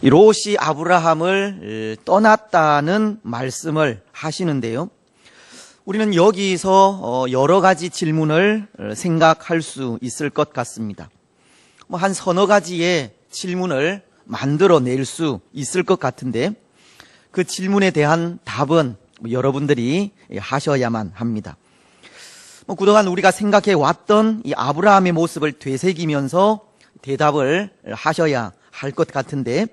이 롯이 아브라함을 떠났다는 말씀을 하시는데요. 우리는 여기서 여러 가지 질문을 생각할 수 있을 것 같습니다. 한 서너 가지의 질문을 만들어낼 수 있을 것 같은데 그 질문에 대한 답은 여러분들이 하셔야만 합니다. 그동안 우리가 생각해 왔던 이 아브라함의 모습을 되새기면서 대답을 하셔야 할 것 같은데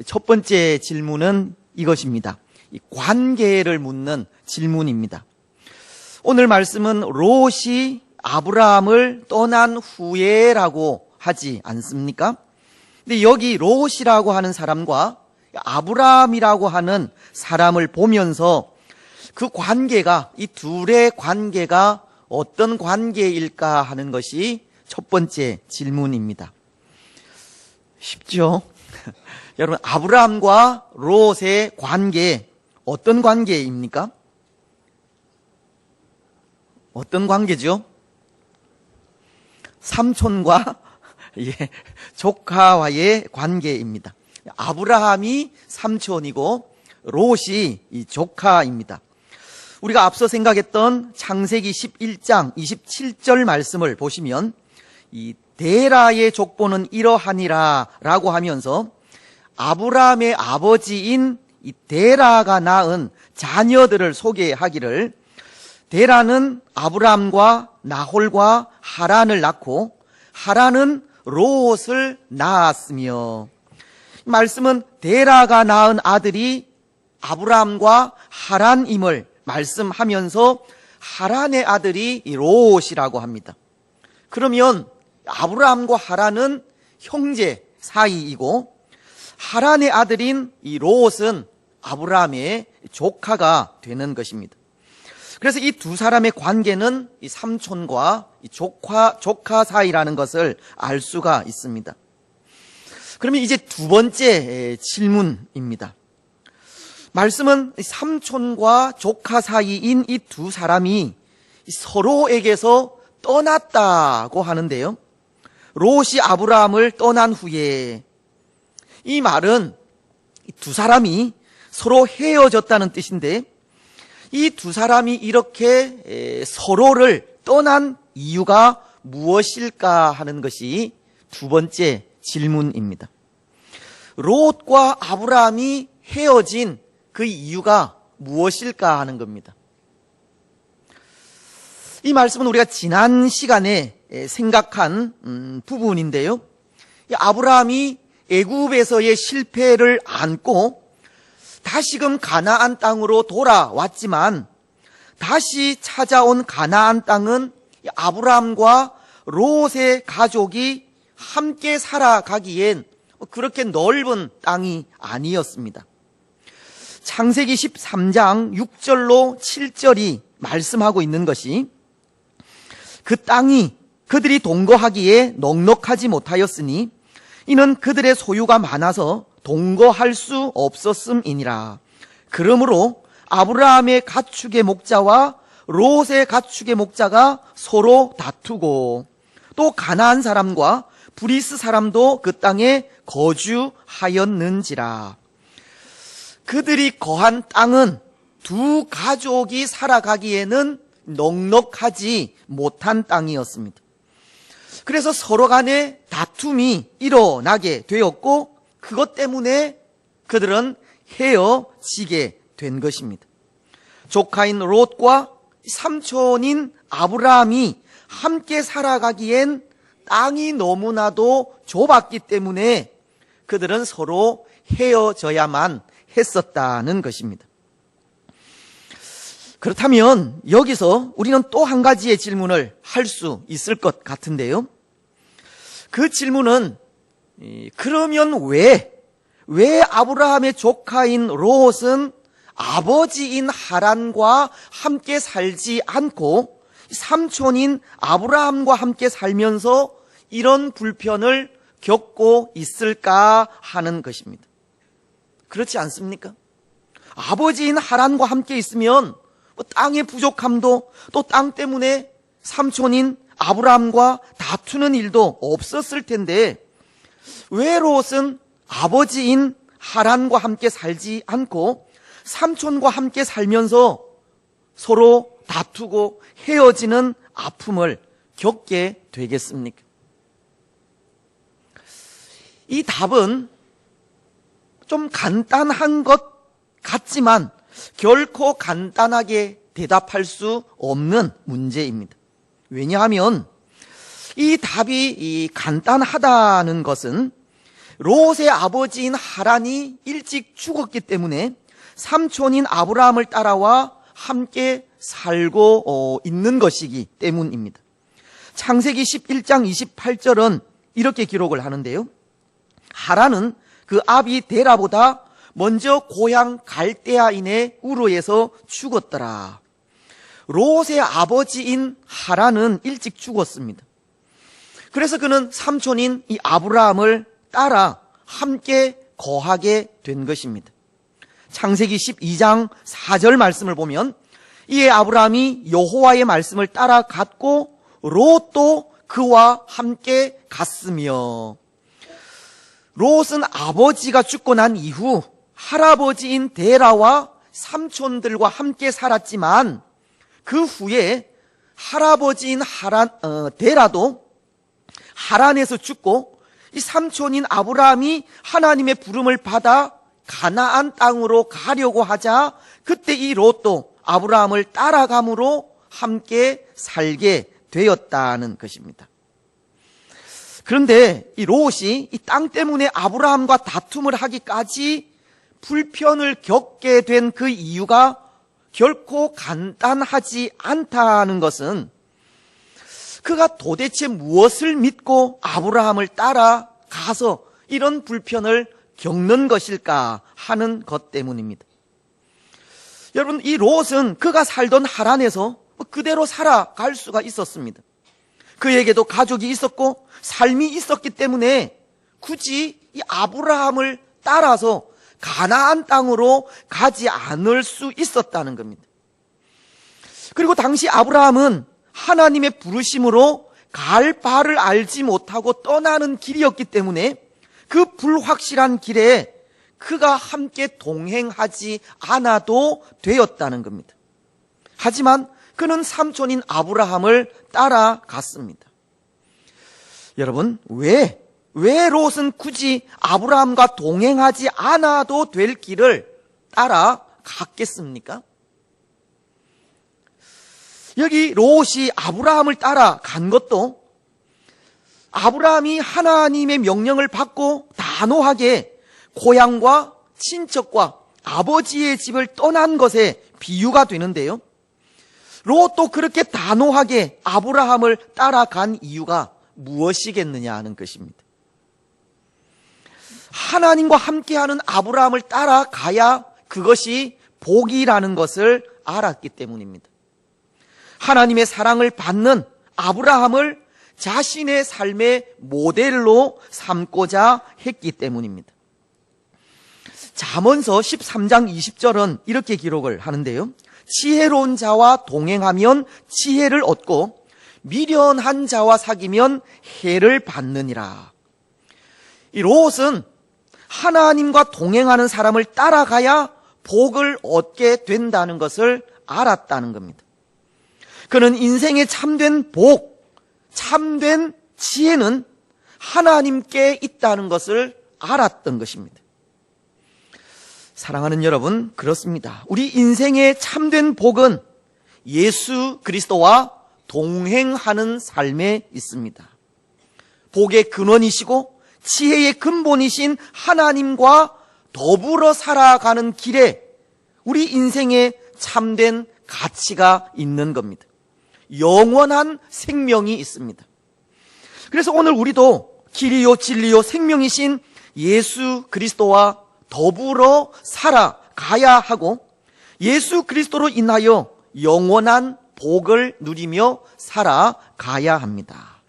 첫 번째 질문은 이것입니다. 이 관계를 묻는 질문입니다. 오늘 말씀은 롯이 아브라함을 떠난 후에라고 하지 않습니까? 근데 여기 롯이라고 하는 사람과 아브라함이라고 하는 사람을 보면서 그 관계가, 이 둘의 관계가 어떤 관계일까 하는 것이 첫 번째 질문입니다. 쉽죠? 여러분, 아브라함과 롯의 관계, 어떤 관계입니까? 어떤 관계죠? 삼촌과 조카와의 관계입니다. 아브라함이 삼촌이고 롯이 이 조카입니다. 우리가 앞서 생각했던 창세기 11장 27절 말씀을 보시면 이 데라의 족보는 이러하니라 라고 하면서 아브라함의 아버지인 이 데라가 낳은 자녀들을 소개하기를 데라는 아브라함과 나홀과 하란을 낳고 하란은 롯을 낳았으며, 말씀은 데라가 낳은 아들이 아브라함과 하란임을 말씀하면서 하란의 아들이 롯이라고 합니다. 그러면 아브라함과 하란은 형제 사이이고 하란의 아들인 이 롯은 아브라함의 조카가 되는 것입니다. 그래서 이 두 사람의 관계는 이 삼촌과 이 조카 사이라는 것을 알 수가 있습니다. 그러면 이제 두 번째 질문입니다. 말씀은 삼촌과 조카 사이인 이 두 사람이 서로에게서 떠났다고 하는데요. 롯이 아브라함을 떠난 후에, 이 말은 두 사람이 서로 헤어졌다는 뜻인데 이 두 사람이 이렇게 서로를 떠난 이유가 무엇일까 하는 것이 두 번째 질문입니다. 롯과 아브라함이 헤어진 그 이유가 무엇일까 하는 겁니다. 이 말씀은 우리가 지난 시간에 생각한 부분인데요. 아브라함이 애굽에서의 실패를 안고 다시금 가나안 땅으로 돌아왔지만 다시 찾아온 가나안 땅은 아브라함과 롯의 가족이 함께 살아가기엔 그렇게 넓은 땅이 아니었습니다. 창세기 13장 6절로 7절이 말씀하고 있는 것이 그 땅이 그들이 동거하기에 넉넉하지 못하였으니 이는 그들의 소유가 많아서 동거할 수 없었음이니라. 그러므로 아브라함의 가축의 목자와 롯의 가축의 목자가 서로 다투고 또 가나안 사람과 브리스 사람도 그 땅에 거주하였는지라. 그들이 거한 땅은 두 가족이 살아가기에는 넉넉하지 못한 땅이었습니다. 그래서 서로 간에 다툼이 일어나게 되었고 그것 때문에 그들은 헤어지게 된 것입니다. 조카인 롯과 삼촌인 아브라함이 함께 살아가기엔 땅이 너무나도 좁았기 때문에 그들은 서로 헤어져야만 했었다는 것입니다. 그렇다면 여기서 우리는 또 한 가지의 질문을 할 수 있을 것 같은데요. 그 질문은 그러면 왜 아브라함의 조카인 롯은 아버지인 하란과 함께 살지 않고 삼촌인 아브라함과 함께 살면서 이런 불편을 겪고 있을까 하는 것입니다. 그렇지 않습니까? 아버지인 하란과 함께 있으면 땅의 부족함도 또 땅 때문에 삼촌인 아브라함과 다투는 일도 없었을 텐데 왜 롯은 아버지인 하란과 함께 살지 않고 삼촌과 함께 살면서 서로 다투고 헤어지는 아픔을 겪게 되겠습니까? 이 답은 좀 간단한 것 같지만 결코 간단하게 대답할 수 없는 문제입니다. 왜냐하면 이 답이 간단하다는 것은 롯의 아버지인 하란이 일찍 죽었기 때문에 삼촌인 아브라함을 따라와 함께 살고 있는 것이기 때문입니다. 창세기 11장 28절은 이렇게 기록을 하는데요. 하란은 그 아비 데라보다 먼저 고향 갈대아인의 우르에서 죽었더라. 롯의 아버지인 하란은 일찍 죽었습니다. 그래서 그는 삼촌인 이 아브라함을 따라 함께 거하게 된 것입니다. 창세기 12장 4절 말씀을 보면 이에 아브라함이 여호와의 말씀을 따라갔고 롯도 그와 함께 갔으며, 롯은 아버지가 죽고 난 이후 할아버지인 데라와 삼촌들과 함께 살았지만 그 후에 할아버지인 데라도 하란에서 죽고 이 삼촌인 아브라함이 하나님의 부름을 받아 가나안 땅으로 가려고 하자 그때 이 롯도 아브라함을 따라감으로 함께 살게 되었다는 것입니다. 그런데 이 롯이 이 땅 때문에 아브라함과 다툼을 하기까지 불편을 겪게 된 그 이유가 결코 간단하지 않다는 것은 그가 도대체 무엇을 믿고 아브라함을 따라가서 이런 불편을 겪는 것일까 하는 것 때문입니다. 여러분, 이 롯은 그가 살던 하란에서 그대로 살아갈 수가 있었습니다. 그에게도 가족이 있었고 삶이 있었기 때문에 굳이 이 아브라함을 따라서 가나안 땅으로 가지 않을 수 있었다는 겁니다. 그리고 당시 아브라함은 하나님의 부르심으로 갈 바를 알지 못하고 떠나는 길이었기 때문에 그 불확실한 길에 그가 함께 동행하지 않아도 되었다는 겁니다. 하지만 그는 삼촌인 아브라함을 따라갔습니다. 여러분, 왜 롯은 굳이 아브라함과 동행하지 않아도 될 길을 따라갔겠습니까? 여기 롯이 아브라함을 따라간 것도 아브라함이 하나님의 명령을 받고 단호하게 고향과 친척과 아버지의 집을 떠난 것에 비유가 되는데요. 롯도 그렇게 단호하게 아브라함을 따라간 이유가 무엇이겠느냐 하는 것입니다. 하나님과 함께하는 아브라함을 따라가야 그것이 복이라는 것을 알았기 때문입니다. 하나님의 사랑을 받는 아브라함을 자신의 삶의 모델로 삼고자 했기 때문입니다. 잠언서 13장 20절은 이렇게 기록을 하는데요. 지혜로운 자와 동행하면 지혜를 얻고 미련한 자와 사귀면 해를 받느니라. 이 롯은 하나님과 동행하는 사람을 따라가야 복을 얻게 된다는 것을 알았다는 겁니다. 그는 인생의 참된 복, 참된 지혜는 하나님께 있다는 것을 알았던 것입니다. 사랑하는 여러분, 그렇습니다. 우리 인생의 참된 복은 예수 그리스도와 동행하는 삶에 있습니다. 복의 근원이시고 지혜의 근본이신 하나님과 더불어 살아가는 길에 우리 인생의 참된 가치가 있는 겁니다. 영원한 생명이 있습니다. 그래서 오늘 우리도 길이요 진리요 생명이신 예수 그리스도와 더불어 살아가야 하고 예수 그리스도로 인하여 영원한 복을 누리며 살아가야 합니다.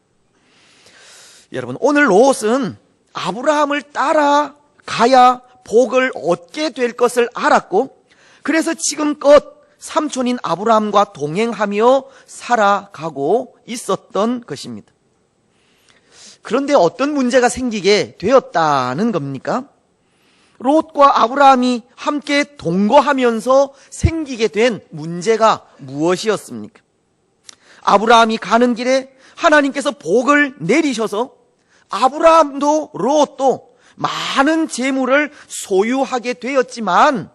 여러분, 오늘 롯은 아브라함을 따라가야 복을 얻게 될 것을 알았고 그래서 지금껏 삼촌인 아브라함과 동행하며 살아가고 있었던 것입니다. 그런데 어떤 문제가 생기게 되었다는 겁니까? 롯과 아브라함이 함께 동거하면서 생기게 된 문제가 무엇이었습니까? 아브라함이 가는 길에 하나님께서 복을 내리셔서 아브라함도 롯도 많은 재물을 소유하게 되었지만,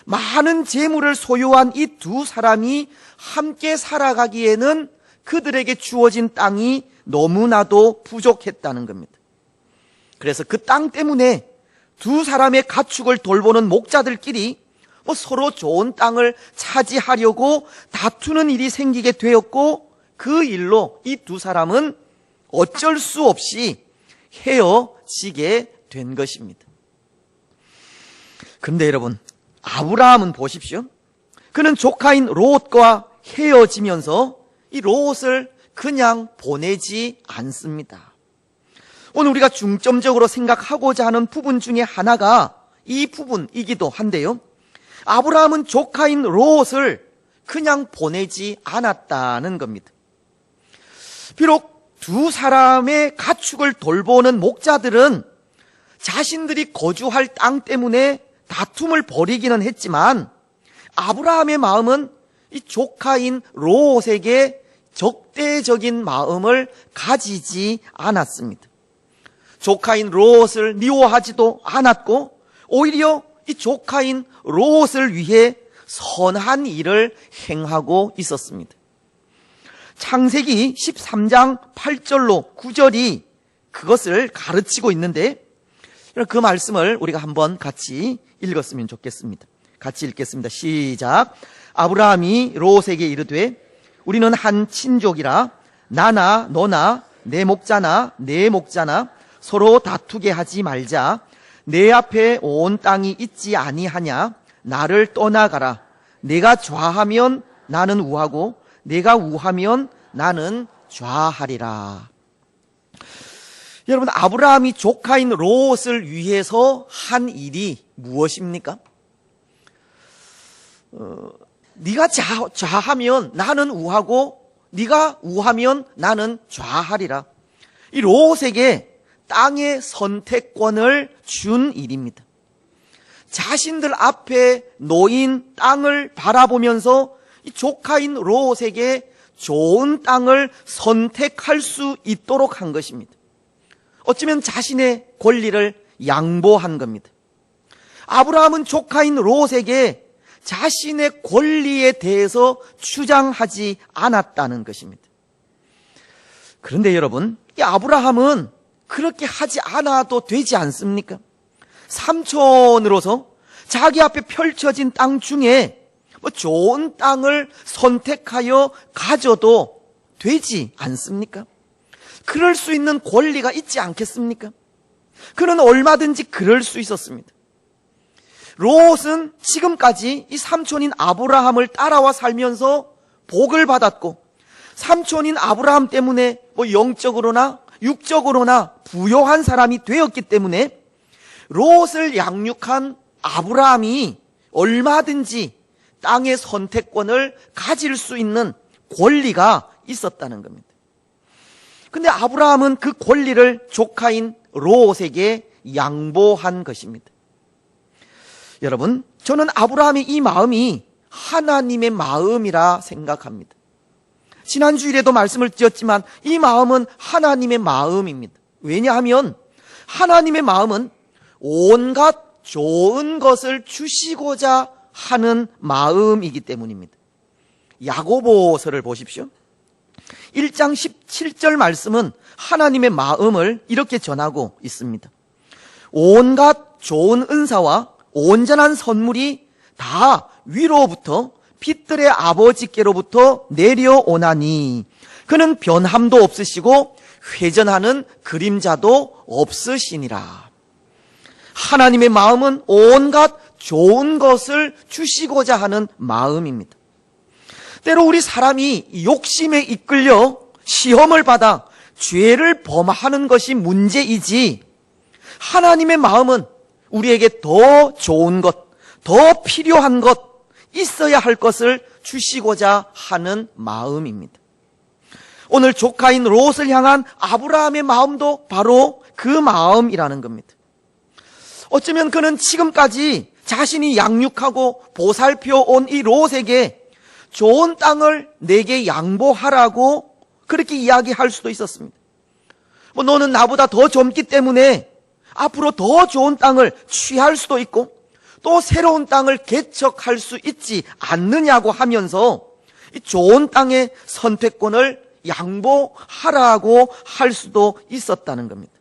많은 재물을 소유한 이 두 사람이 함께 살아가기에는 그들에게 주어진 땅이 너무나도 부족했다는 겁니다. 그래서 그 땅 때문에 두 사람의 가축을 돌보는 목자들끼리 서로 좋은 땅을 차지하려고 다투는 일이 생기게 되었고, 그 일로 이 두 사람은 어쩔 수 없이 헤어지게 된 것입니다. 그런데 여러분, 아브라함은 보십시오. 그는 조카인 롯과 헤어지면서 이 롯을 그냥 보내지 않습니다. 오늘 우리가 중점적으로 생각하고자 하는 부분 중에 하나가 이 부분이기도 한데요, 아브라함은 조카인 롯을 그냥 보내지 않았다는 겁니다. 비록 두 사람의 가축을 돌보는 목자들은 자신들이 거주할 땅 때문에 다툼을 벌이기는 했지만, 아브라함의 마음은 이 조카인 롯에게 적대적인 마음을 가지지 않았습니다. 조카인 롯을 미워하지도 않았고, 오히려 이 조카인 롯을 위해 선한 일을 행하고 있었습니다. 창세기 13장 8절로 9절이 그것을 가르치고 있는데, 그 말씀을 우리가 한번 같이 읽었으면 좋겠습니다. 같이 읽겠습니다. 시작. 아브라함이 롯에게 이르되 우리는 한 친족이라 나나 너나 내 목자나 내 목자나 서로 다투게 하지 말자. 내 앞에 온 땅이 있지 아니하냐. 나를 떠나가라. 내가 좌하면 나는 우하고 내가 우하면 나는 좌하리라. 여러분, 아브라함이 조카인 롯을 위해서 한 일이 무엇입니까? 네가 좌하면 나는 우하고 네가 우하면 나는 좌하리라. 이 롯에게 땅의 선택권을 준 일입니다. 자신들 앞에 놓인 땅을 바라보면서 이 조카인 롯에게 좋은 땅을 선택할 수 있도록 한 것입니다. 어쩌면 자신의 권리를 양보한 겁니다. 아브라함은 조카인 롯에게 자신의 권리에 대해서 주장하지 않았다는 것입니다. 그런데 여러분, 이 아브라함은 그렇게 하지 않아도 되지 않습니까? 삼촌으로서 자기 앞에 펼쳐진 땅 중에 좋은 땅을 선택하여 가져도 되지 않습니까? 그럴 수 있는 권리가 있지 않겠습니까? 그는 얼마든지 그럴 수 있었습니다. 롯은 지금까지 이 삼촌인 아브라함을 따라와 살면서 복을 받았고, 삼촌인 아브라함 때문에 영적으로나 육적으로나 부요한 사람이 되었기 때문에 롯을 양육한 아브라함이 얼마든지 땅의 선택권을 가질 수 있는 권리가 있었다는 겁니다. 근데 아브라함은 그 권리를 조카인 롯에게 양보한 것입니다. 여러분, 저는 아브라함의 이 마음이 하나님의 마음이라 생각합니다. 지난주일에도 말씀을 드렸지만 이 마음은 하나님의 마음입니다. 왜냐하면 하나님의 마음은 온갖 좋은 것을 주시고자 하는 마음이기 때문입니다. 야고보서를 보십시오. 1장 17절 말씀은 하나님의 마음을 이렇게 전하고 있습니다. 온갖 좋은 은사와 온전한 선물이 다 위로부터 빛들의 아버지께로부터 내려오나니 그는 변함도 없으시고 회전하는 그림자도 없으시니라. 하나님의 마음은 온갖 좋은 것을 주시고자 하는 마음입니다. 때로 우리 사람이 욕심에 이끌려 시험을 받아 죄를 범하는 것이 문제이지, 하나님의 마음은 우리에게 더 좋은 것, 더 필요한 것, 있어야 할 것을 주시고자 하는 마음입니다. 오늘 조카인 롯을 향한 아브라함의 마음도 바로 그 마음이라는 겁니다. 어쩌면 그는 지금까지 자신이 양육하고 보살펴 온 이 롯에게 좋은 땅을 내게 양보하라고 그렇게 이야기할 수도 있었습니다. 너는 나보다 더 젊기 때문에 앞으로 더 좋은 땅을 취할 수도 있고 또 새로운 땅을 개척할 수 있지 않느냐고 하면서 이 좋은 땅의 선택권을 양보하라고 할 수도 있었다는 겁니다.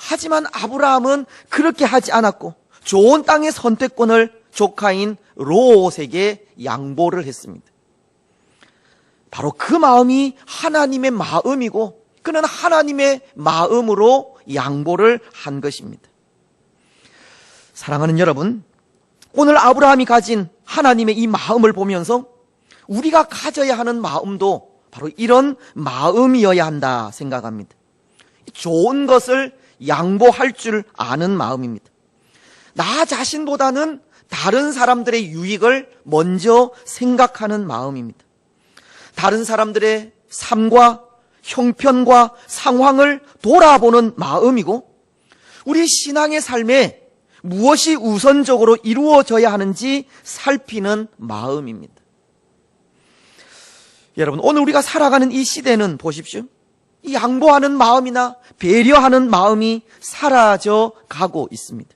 하지만 아브라함은 그렇게 하지 않았고 좋은 땅의 선택권을 조카인 롯에게 양보를 했습니다. 바로 그 마음이 하나님의 마음이고 그는 하나님의 마음으로 양보를 한 것입니다. 사랑하는 여러분, 오늘 아브라함이 가진 하나님의 이 마음을 보면서 우리가 가져야 하는 마음도 바로 이런 마음이어야 한다 생각합니다. 좋은 것을 양보할 줄 아는 마음입니다. 나 자신보다는 다른 사람들의 유익을 먼저 생각하는 마음입니다. 다른 사람들의 삶과 형편과 상황을 돌아보는 마음이고 우리 신앙의 삶에 무엇이 우선적으로 이루어져야 하는지 살피는 마음입니다. 여러분, 오늘 우리가 살아가는 이 시대는 보십시오. 이 양보하는 마음이나 배려하는 마음이 사라져 가고 있습니다.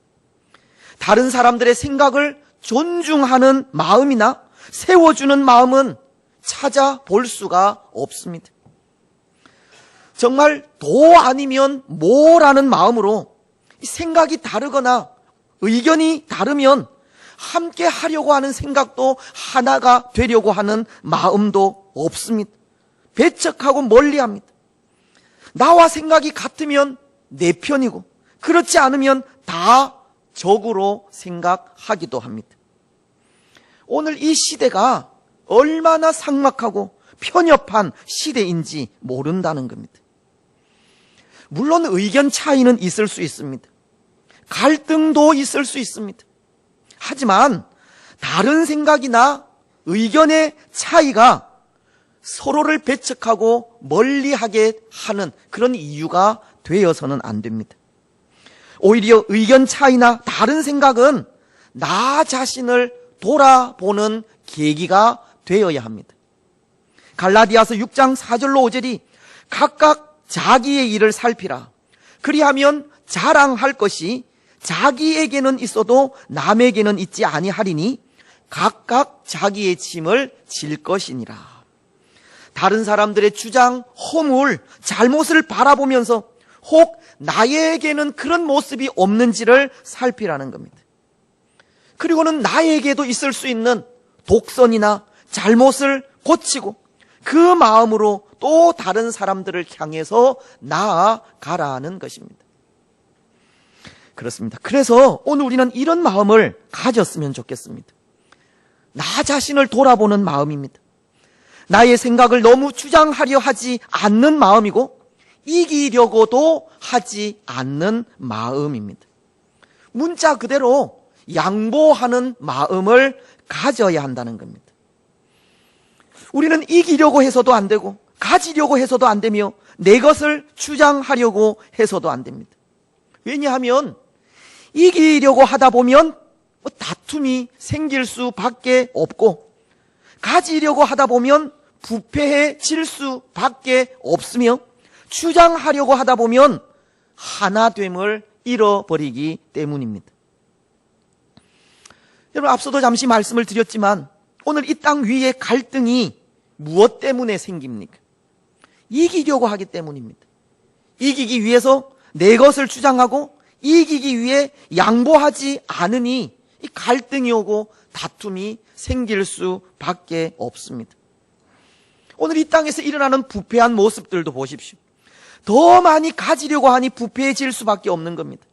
다른 사람들의 생각을 존중하는 마음이나 세워주는 마음은 찾아볼 수가 없습니다. 정말 도 아니면 모라는 마음으로 생각이 다르거나 의견이 다르면 함께 하려고 하는 생각도 하나가 되려고 하는 마음도 없습니다. 배척하고 멀리합니다. 나와 생각이 같으면 내 편이고 그렇지 않으면 다 적으로 생각하기도 합니다. 오늘 이 시대가 얼마나 삭막하고 편협한 시대인지 모른다는 겁니다. 물론 의견 차이는 있을 수 있습니다. 갈등도 있을 수 있습니다. 하지만 다른 생각이나 의견의 차이가 서로를 배척하고 멀리하게 하는 그런 이유가 되어서는 안 됩니다. 오히려 의견 차이나 다른 생각은 나 자신을 돌아보는 계기가 되어야 합니다. 갈라디아서 6장 4절로 5절이 각각 자기의 일을 살피라. 그리하면 자랑할 것이 자기에게는 있어도 남에게는 있지 아니하리니 각각 자기의 짐을 질 것이니라. 다른 사람들의 주장, 허물, 잘못을 바라보면서 혹 나에게는 그런 모습이 없는지를 살피라는 겁니다. 그리고는 나에게도 있을 수 있는 독선이나 잘못을 고치고 그 마음으로 또 다른 사람들을 향해서 나아가라는 것입니다. 그렇습니다. 그래서 오늘 우리는 이런 마음을 가졌으면 좋겠습니다. 나 자신을 돌아보는 마음입니다. 나의 생각을 너무 주장하려 하지 않는 마음이고 이기려고도 하지 않는 마음입니다. 문자 그대로 양보하는 마음을 가져야 한다는 겁니다. 우리는 이기려고 해서도 안 되고 가지려고 해서도 안 되며 내 것을 주장하려고 해서도 안 됩니다. 왜냐하면 이기려고 하다 보면 다툼이 생길 수밖에 없고 가지려고 하다 보면 부패해질 수밖에 없으며 주장하려고 하다 보면 하나됨을 잃어버리기 때문입니다. 여러분, 앞서도 잠시 말씀을 드렸지만 오늘 이 땅 위에 갈등이 무엇 때문에 생깁니까? 이기려고 하기 때문입니다. 이기기 위해서 내 것을 주장하고 이기기 위해 양보하지 않으니 이 갈등이 오고 다툼이 생길 수밖에 없습니다. 오늘 이 땅에서 일어나는 부패한 모습들도 보십시오. 더 많이 가지려고 하니 부패해질 수밖에 없는 겁니다.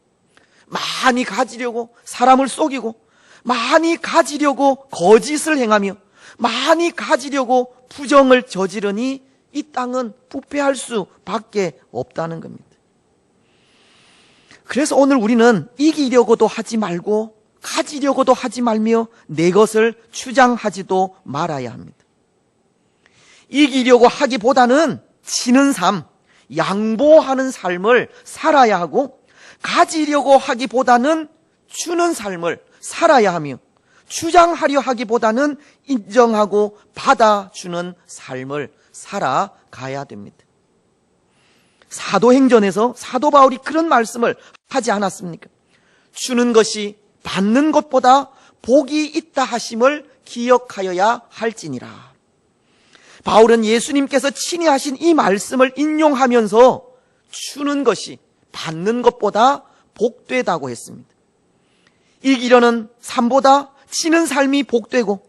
많이 가지려고 사람을 속이고 많이 가지려고 거짓을 행하며 많이 가지려고 부정을 저지르니 이 땅은 부패할 수밖에 없다는 겁니다. 그래서 오늘 우리는 이기려고도 하지 말고 가지려고도 하지 말며 내 것을 주장하지도 말아야 합니다. 이기려고 하기보다는 지는 삶, 양보하는 삶을 살아야 하고 가지려고 하기보다는 주는 삶을 살아야 하며 주장하려 하기보다는 인정하고 받아주는 삶을 살아가야 됩니다. 사도행전에서 사도 바울이 그런 말씀을 하지 않았습니까? 주는 것이 받는 것보다 복이 있다 하심을 기억하여야 할지니라. 바울은 예수님께서 친히 하신 이 말씀을 인용하면서 주는 것이 받는 것보다 복되다고 했습니다. 이기려는 삶보다 치는 삶이 복되고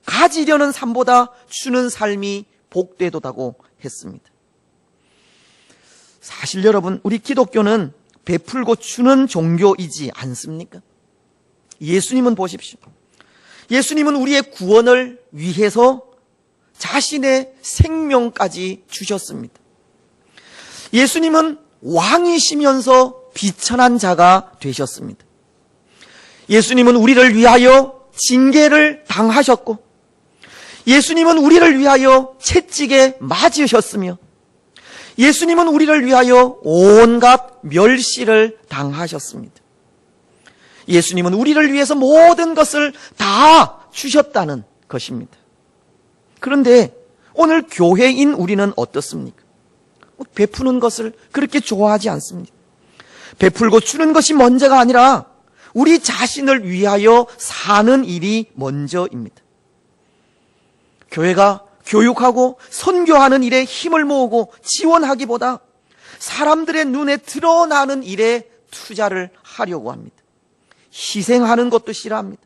가지려는 삶보다 주는 삶이 복되도다고 했습니다. 사실 여러분, 우리 기독교는 베풀고 주는 종교이지 않습니까? 예수님은 보십시오. 예수님은 우리의 구원을 위해서 자신의 생명까지 주셨습니다. 예수님은 왕이시면서 비천한 자가 되셨습니다. 예수님은 우리를 위하여 징계를 당하셨고, 예수님은 우리를 위하여 채찍에 맞으셨으며, 예수님은 우리를 위하여 온갖 멸시를 당하셨습니다. 예수님은 우리를 위해서 모든 것을 다 주셨다는 것입니다. 그런데 오늘 교회인 우리는 어떻습니까? 베푸는 것을 그렇게 좋아하지 않습니다. 베풀고 주는 것이 먼저가 아니라 우리 자신을 위하여 사는 일이 먼저입니다. 교회가 교육하고 선교하는 일에 힘을 모으고 지원하기보다 사람들의 눈에 드러나는 일에 투자를 하려고 합니다. 희생하는 것도 싫어합니다.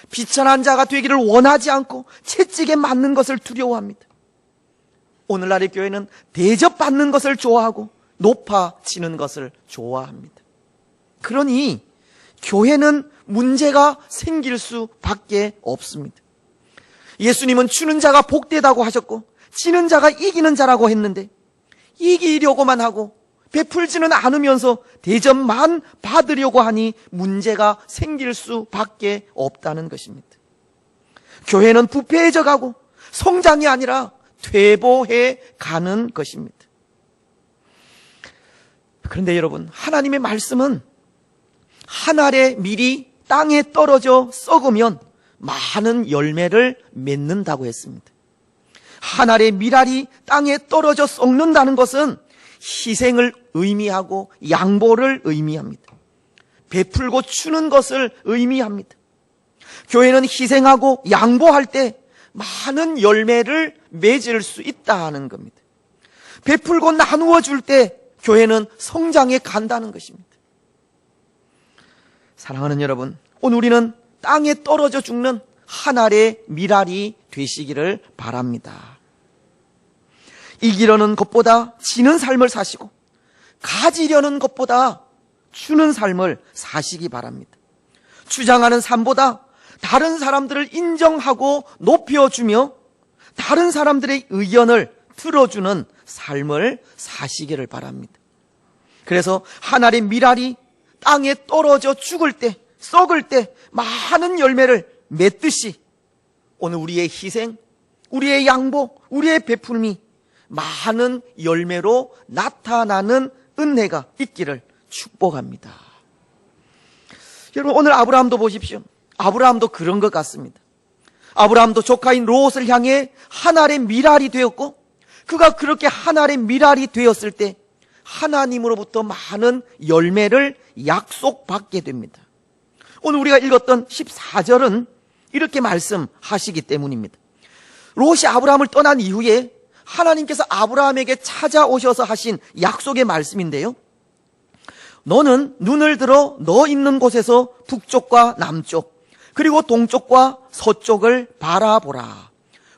비천한 자가 되기를 원하지 않고 채찍에 맞는 것을 두려워합니다. 오늘날의 교회는 대접받는 것을 좋아하고 높아지는 것을 좋아합니다. 그러니 교회는 문제가 생길 수밖에 없습니다. 예수님은 주는 자가 복되다고 하셨고 지는 자가 이기는 자라고 했는데 이기려고만 하고 베풀지는 않으면서 대접만 받으려고 하니 문제가 생길 수밖에 없다는 것입니다. 교회는 부패해져 가고 성장이 아니라 퇴보해 가는 것입니다. 그런데 여러분, 하나님의 말씀은 한 알의 밀이 땅에 떨어져 썩으면 많은 열매를 맺는다고 했습니다. 한 알의 밀알이 땅에 떨어져 썩는다는 것은 희생을 의미하고 양보를 의미합니다. 베풀고 주는 것을 의미합니다. 교회는 희생하고 양보할 때 많은 열매를 맺을 수 있다는 겁니다. 베풀고 나누어 줄 때 교회는 성장해 간다는 것입니다. 사랑하는 여러분, 오늘 우리는 땅에 떨어져 죽는 한 알의 밀알이 되시기를 바랍니다. 이기려는 것보다 지는 삶을 사시고 가지려는 것보다 주는 삶을 사시기 바랍니다. 주장하는 삶보다 다른 사람들을 인정하고 높여주며 다른 사람들의 의견을 들어주는 삶을 사시기를 바랍니다. 그래서 한 알의 밀알이 땅에 떨어져 죽을 때, 썩을 때 많은 열매를 맺듯이 오늘 우리의 희생, 우리의 양보, 우리의 베풀미 많은 열매로 나타나는 은혜가 있기를 축복합니다. 여러분, 오늘 아브라함도 보십시오. 아브라함도 그런 것 같습니다. 아브라함도 조카인 롯을 향해 한 알의 밀알이 되었고, 그가 그렇게 한 알의 밀알이 되었을 때 하나님으로부터 많은 열매를 약속받게 됩니다. 오늘 우리가 읽었던 14절은 이렇게 말씀하시기 때문입니다. 롯이 아브라함을 떠난 이후에 하나님께서 아브라함에게 찾아오셔서 하신 약속의 말씀인데요. 너는 눈을 들어 너 있는 곳에서 북쪽과 남쪽 그리고 동쪽과 서쪽을 바라보라.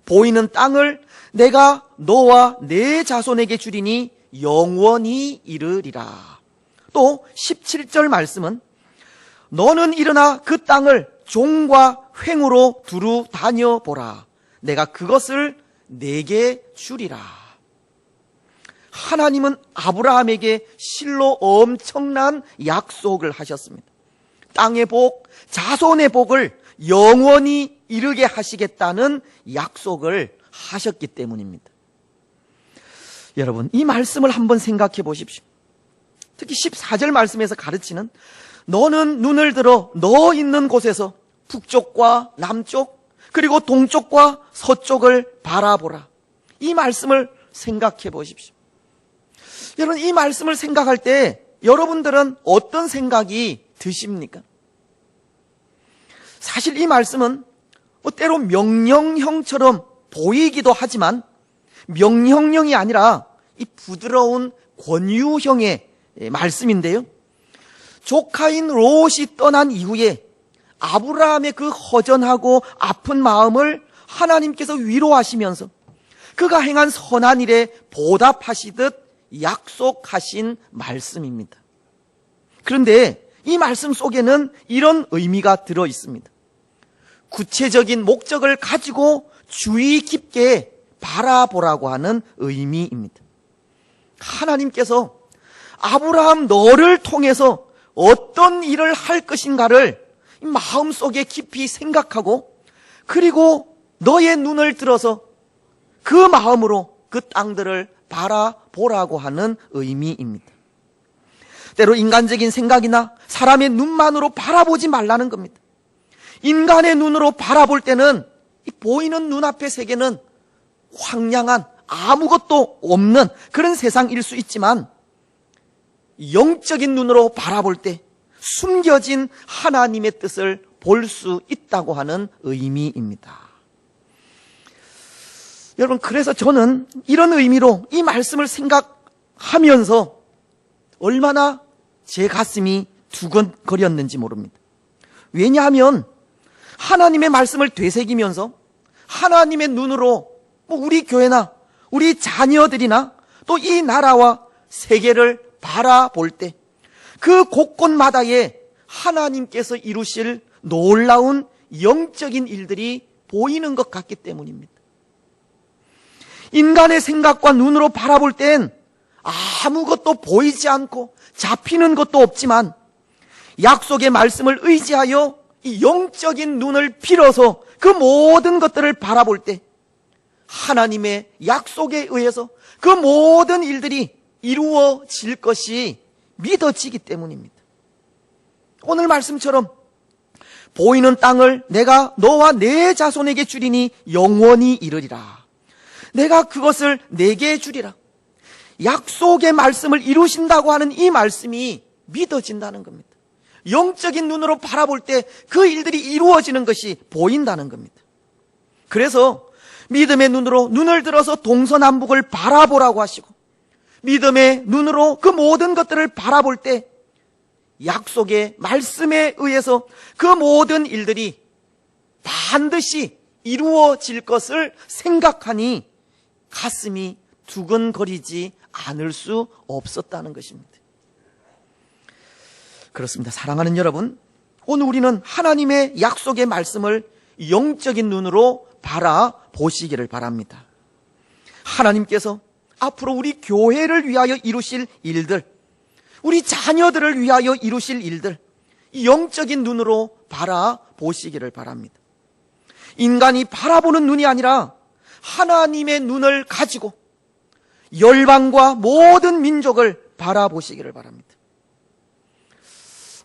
보이는 땅을 내가 너와 내 자손에게 주리니 영원히 이르리라. 또 17절 말씀은 너는 일어나 그 땅을 종과 횡으로 두루 다녀보라. 내가 그것을 내게 주리라. 하나님은 아브라함에게 실로 엄청난 약속을 하셨습니다. 땅의 복, 자손의 복을 영원히 이루게 하시겠다는 약속을 하셨기 때문입니다. 여러분, 이 말씀을 한번 생각해 보십시오. 특히 14절 말씀에서 가르치는 너는 눈을 들어 너 있는 곳에서 북쪽과 남쪽 그리고 동쪽과 서쪽을 바라보라. 이 말씀을 생각해 보십시오. 여러분, 이 말씀을 생각할 때 여러분들은 어떤 생각이 드십니까? 사실 이 말씀은 때로 명령형처럼 보이기도 하지만 명령형이 아니라 이 부드러운 권유형의 말씀인데요. 조카인 롯이 떠난 이후에 아브라함의 그 허전하고 아픈 마음을 하나님께서 위로하시면서 그가 행한 선한 일에 보답하시듯 약속하신 말씀입니다. 그런데 이 말씀 속에는 이런 의미가 들어 있습니다. 구체적인 목적을 가지고 주의 깊게 바라보라고 하는 의미입니다. 하나님께서 아브라함 너를 통해서 어떤 일을 할 것인가를 마음속에 깊이 생각하고 그리고 너의 눈을 들어서 그 마음으로 그 땅들을 바라보라고 하는 의미입니다. 때로 인간적인 생각이나 사람의 눈만으로 바라보지 말라는 겁니다. 인간의 눈으로 바라볼 때는 이 보이는 눈앞의 세계는 황량한 아무것도 없는 그런 세상일 수 있지만 영적인 눈으로 바라볼 때 숨겨진 하나님의 뜻을 볼 수 있다고 하는 의미입니다. 여러분, 그래서 저는 이런 의미로 이 말씀을 생각하면서 얼마나 제 가슴이 두근거렸는지 모릅니다. 왜냐하면 하나님의 말씀을 되새기면서 하나님의 눈으로 우리 교회나 우리 자녀들이나 또 이 나라와 세계를 바라볼 때 그 곳곳마다에 하나님께서 이루실 놀라운 영적인 일들이 보이는 것 같기 때문입니다. 인간의 생각과 눈으로 바라볼 땐 아무것도 보이지 않고 잡히는 것도 없지만 약속의 말씀을 의지하여 이 영적인 눈을 빌어서 그 모든 것들을 바라볼 때 하나님의 약속에 의해서 그 모든 일들이 이루어질 것이 믿어지기 때문입니다. 오늘 말씀처럼 보이는 땅을 내가 너와 내 자손에게 주리니 영원히 이르리라. 내가 그것을 내게 주리라. 약속의 말씀을 이루신다고 하는 이 말씀이 믿어진다는 겁니다. 영적인 눈으로 바라볼 때 그 일들이 이루어지는 것이 보인다는 겁니다. 그래서 믿음의 눈으로 눈을 들어서 동서남북을 바라보라고 하시고 믿음의 눈으로 그 모든 것들을 바라볼 때 약속의 말씀에 의해서 그 모든 일들이 반드시 이루어질 것을 생각하니 가슴이 두근거리지 않을 수 없었다는 것입니다. 그렇습니다. 사랑하는 여러분, 오늘 우리는 하나님의 약속의 말씀을 영적인 눈으로 바라보시기를 바랍니다. 하나님께서 앞으로 우리 교회를 위하여 이루실 일들, 우리 자녀들을 위하여 이루실 일들, 영적인 눈으로 바라보시기를 바랍니다. 인간이 바라보는 눈이 아니라 하나님의 눈을 가지고 열방과 모든 민족을 바라보시기를 바랍니다.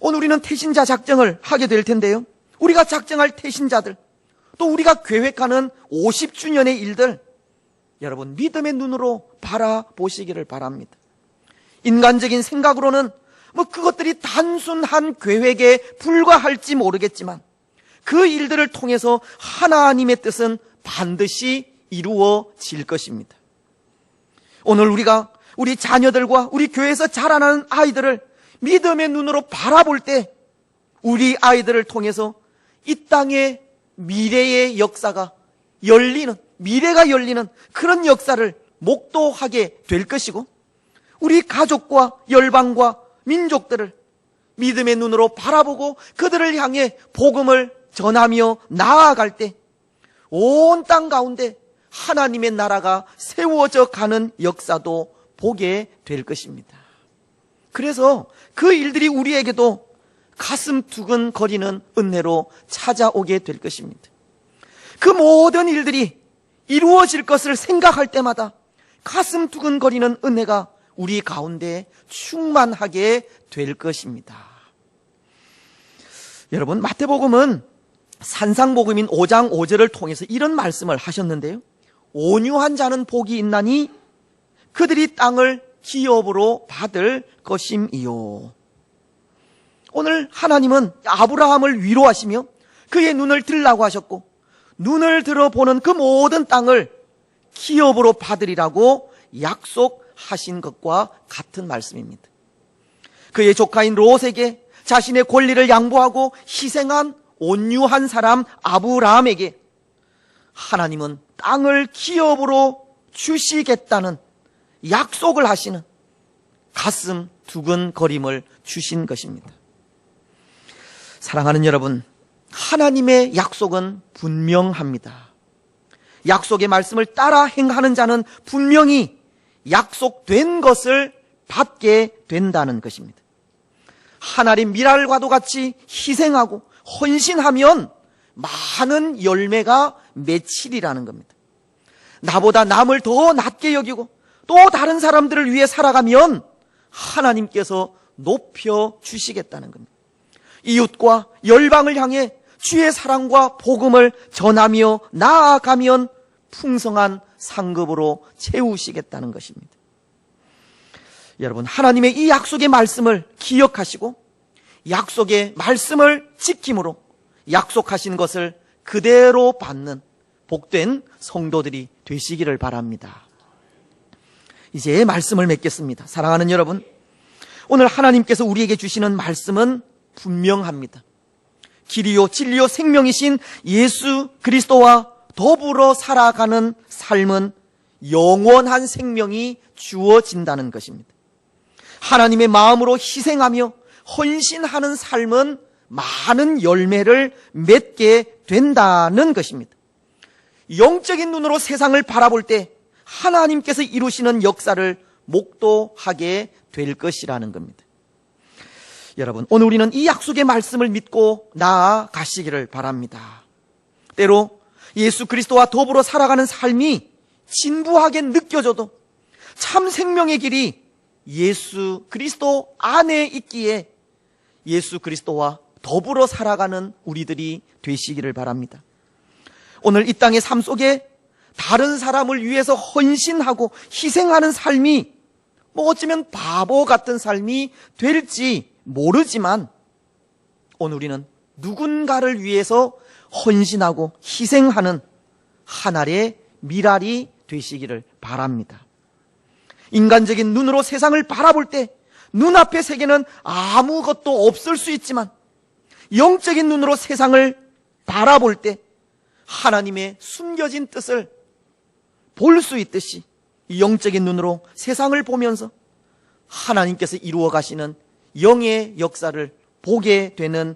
오늘 우리는 태신자 작정을 하게 될 텐데요. 우리가 작정할 태신자들, 또 우리가 계획하는 50주년의 일들, 여러분 믿음의 눈으로 바라보시기를 바랍니다. 인간적인 생각으로는 그것들이 단순한 계획에 불과할지 모르겠지만 그 일들을 통해서 하나님의 뜻은 반드시 이루어질 것입니다. 오늘 우리가 우리 자녀들과 우리 교회에서 자라나는 아이들을 믿음의 눈으로 바라볼 때 우리 아이들을 통해서 이 땅의 미래의 역사가 열리는, 미래가 열리는 그런 역사를 목도하게 될 것이고 우리 가족과 열방과 민족들을 믿음의 눈으로 바라보고 그들을 향해 복음을 전하며 나아갈 때 온 땅 가운데 하나님의 나라가 세워져 가는 역사도 보게 될 것입니다. 그래서 그 일들이 우리에게도 가슴 두근거리는 은혜로 찾아오게 될 것입니다. 그 모든 일들이 이루어질 것을 생각할 때마다 가슴 두근거리는 은혜가 우리 가운데 충만하게 될 것입니다. 여러분, 마태복음은 산상복음인 5장 5절을 통해서 이런 말씀을 하셨는데요. 온유한 자는 복이 있나니 그들이 땅을 기업으로 받을 것임이요. 오늘 하나님은 아브라함을 위로하시며 그의 눈을 들라고 하셨고, 눈을 들어보는 그 모든 땅을 기업으로 받으리라고 약속하신 것과 같은 말씀입니다. 그의 조카인 롯에게 자신의 권리를 양보하고 희생한 온유한 사람 아브라함에게 하나님은 땅을 기업으로 주시겠다는 약속을 하시는 가슴 두근거림을 주신 것입니다. 사랑하는 여러분, 하나님의 약속은 분명합니다. 약속의 말씀을 따라 행하는 자는 분명히 약속된 것을 받게 된다는 것입니다. 하나님 미랄과도 같이 희생하고 헌신하면 많은 열매가 맺히리라는 겁니다. 나보다 남을 더 낮게 여기고 또 다른 사람들을 위해 살아가면 하나님께서 높여주시겠다는 겁니다. 이웃과 열방을 향해 주의 사랑과 복음을 전하며 나아가면 풍성한 상급으로 채우시겠다는 것입니다. 여러분, 하나님의 이 약속의 말씀을 기억하시고 약속의 말씀을 지킴으로 약속하신 것을 그대로 받는 복된 성도들이 되시기를 바랍니다. 이제 말씀을 맺겠습니다. 사랑하는 여러분, 오늘 하나님께서 우리에게 주시는 말씀은 분명합니다. 길이요 진리요 생명이신 예수 그리스도와 더불어 살아가는 삶은 영원한 생명이 주어진다는 것입니다. 하나님의 마음으로 희생하며 헌신하는 삶은 많은 열매를 맺게 된다는 것입니다. 영적인 눈으로 세상을 바라볼 때 하나님께서 이루시는 역사를 목도하게 될 것이라는 겁니다. 여러분, 오늘 우리는 이 약속의 말씀을 믿고 나아가시기를 바랍니다. 때로 예수 그리스도와 더불어 살아가는 삶이 진부하게 느껴져도 참 생명의 길이 예수 그리스도 안에 있기에 예수 그리스도와 더불어 살아가는 우리들이 되시기를 바랍니다. 오늘 이 땅의 삶 속에 다른 사람을 위해서 헌신하고 희생하는 삶이 어쩌면 바보 같은 삶이 될지 모르지만 오늘 우리는 누군가를 위해서 헌신하고 희생하는 하나의 미랄이 되시기를 바랍니다. 인간적인 눈으로 세상을 바라볼 때 눈앞의 세계는 아무것도 없을 수 있지만 영적인 눈으로 세상을 바라볼 때 하나님의 숨겨진 뜻을 볼 수 있듯이 영적인 눈으로 세상을 보면서 하나님께서 이루어 가시는 영의 역사를 보게 되는